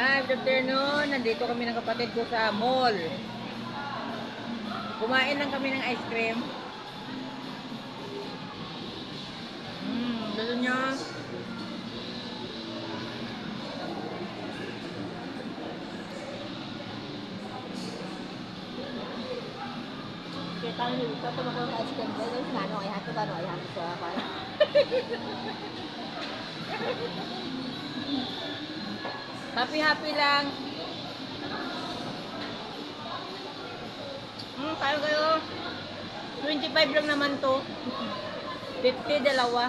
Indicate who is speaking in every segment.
Speaker 1: Good afternoon. Nandito kami ng kapatid ko sa mall. Kumain lang kami ng ice cream. Gusto nyo?
Speaker 2: Kita nyo dito, tumakbo ng ice cream dyan. Yung ano, ay hato sa kanya.
Speaker 1: Happy lang. Kaya kayo. 25 lang naman to. 50, dalawa.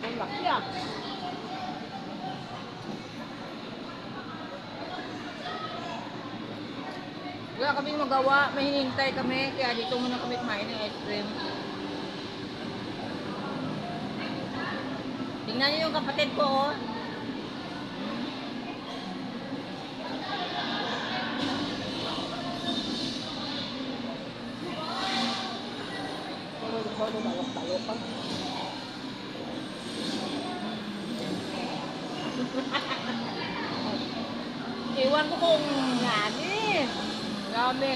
Speaker 2: Ang laki ah.
Speaker 1: Wala kaming magawa. May hinihintay kami. Kaya dito muna kami kumain ng ice cream. Tingnan niyo yung kapatid ko, oh.
Speaker 2: Puro balok-balok pa.
Speaker 1: Iwan ko kung nani. Dami.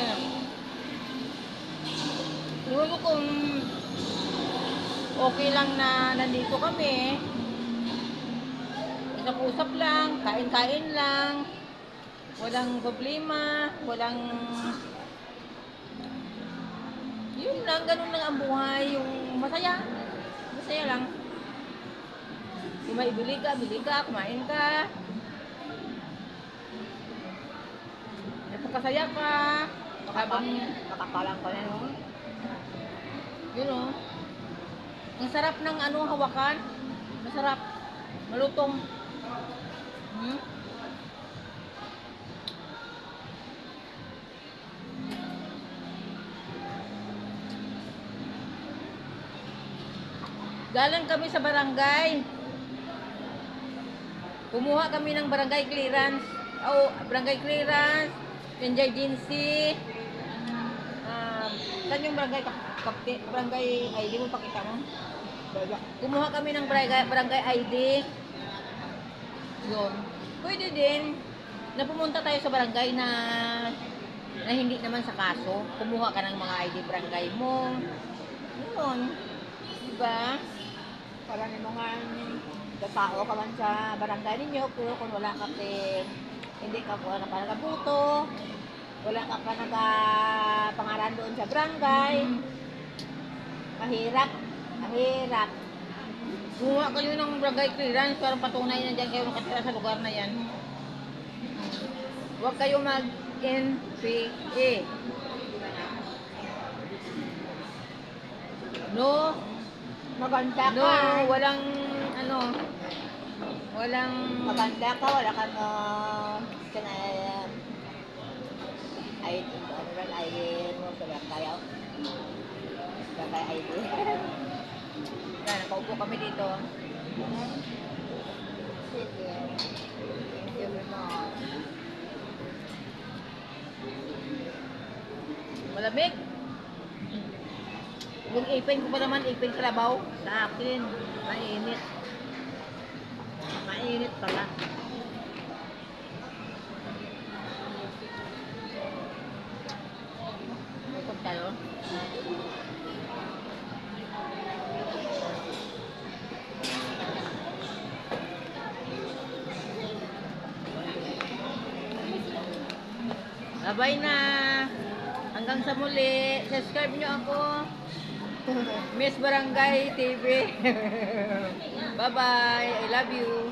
Speaker 1: Iwan ko kung okay lang na nandito kami. Usap-usap lang, kain-kain lang. Walang problema, walang... Yun lang, ganun lang ang buhay. Yung masaya. Masaya lang. Yung may bili ka, kumain ka. Napakasaya ka. Habang
Speaker 2: Nakakalang ko na no?
Speaker 1: yun o. Ang sarap ng ano, hawakan. Masarap. Malutong. Galing kami sa barangay. Kumuha kami ng barangay clearance. Barangay clearance. Emergency. Saan yung barangay kapte? Barangay ID mo, pakita mo. Kumuha kami ng barangay ID. Yun. Pwede din na pumunta tayo sa barangay na hindi naman sa kaso. Kumuha ka ng mga ID barangay mo. Yun. Diba?
Speaker 2: Para ni mga tao ka man sa barangay ninyo, pero kung wala ka hindi ka po nakabuto, wala ka pa nakapangaran doon sa barangay, mahirap.
Speaker 1: Kumuha kayo ng barangay clearance para patunay na dyan kayo nakatira sa lugar na yan. Huwag kayo mag-NPA. No,
Speaker 2: Maganda
Speaker 1: no,
Speaker 2: ka.
Speaker 1: walang
Speaker 2: Maganda ka, wala kang ID, ano rin, ID mo sa barangay. Barangay ID.
Speaker 1: Yan, nakaupo kami dito.
Speaker 2: Sige. Thank you very much.
Speaker 1: Malamig. Yung ipin ko pa naman, ipin kalabaw. Sa akin, mainit. Mainit pala. Ikot tayo. Bye na. Hanggang sa muli. Subscribe nyo ako. Miss Barangay TV. Bye-bye. I love you.